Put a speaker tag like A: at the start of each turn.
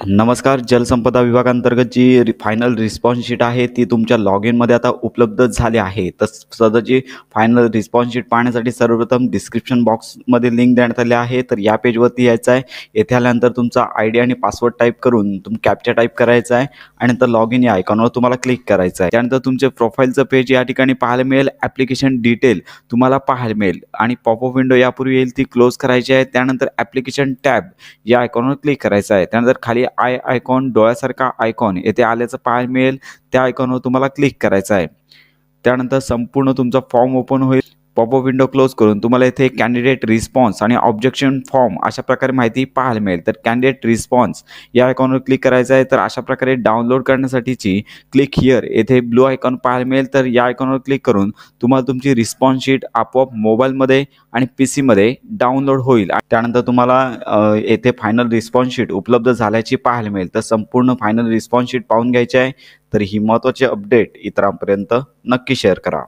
A: नमस्कार. जलसंपदा विभागांतर्गत जी फायनल रिस्पॉन्स शीट आहे ती तुमच्या लॉग इनमध्ये आता उपलब्ध झाली आहे. तर सदरची फायनल रिस्पॉन्स शीट पाहण्यासाठी सर्वप्रथम डिस्क्रिप्शन बॉक्समध्ये लिंक देण्यात आली आहे. तर या पेजवरती यायचं आहे. येथे आल्यानंतर तुमचा आय डी आणि पासवर्ड टाईप करून कॅप्चा टाईप करायचा आहे आणि नंतर लॉग इन या आयकॉनवर तुम्हाला क्लिक करायचं आहे. त्यानंतर तुमचे प्रोफाईलचं पेज या ठिकाणी पाहायला मिळेल. ॲप्लिकेशन डिटेल तुम्हाला पाहायला मिळेल आणि पॉपअप विंडो यापूर्वी येईल ती क्लोज करायची आहे. त्यानंतर ॲप्लिकेशन टॅब या आयकॉनवर क्लिक करायचं आहे. त्यानंतर खाली आयकॉन डोळ्यासारखा आयकॉन येथे आल्याचं पाहायला मिळेल. त्या आयकॉनवर तुम्हाला क्लिक करायचं आहे. त्यानंतर संपूर्ण तुमचा फॉर्म ओपन होईल. पॉपअप विंडो क्लोज करून तुम्हाला इथे कॅन्डिडेट रिस्पॉन्स आणि ऑब्जेक्शन फॉर्म अशा प्रकारे माहिती पाहायला मिळेल. तर कॅन्डिडेट रिस्पॉन्स या आयकॉनवर क्लिक करायचं आहे. तर अशा प्रकारे डाउनलोड करण्यासाठीची क्लिक हिअर येथे ब्लू आयकॉन पाहायला मिळेल. तर या आयकॉनवर क्लिक करून तुम्हाला तुमची रिस्पॉन्स शीट आपोआप मोबाईलमध्ये आणि पीसीमध्ये डाउनलोड होईल. त्यानंतर तुम्हाला येथे फायनल रिस्पॉन्स शीट उपलब्ध झाल्याची पाहायला मिळेल. तर संपूर्ण फायनल रिस्पॉन्स शीट पाहून घ्यायची आहे. तर ही महत्त्वाची अपडेट इतरांपर्यंत नक्की शेअर करा.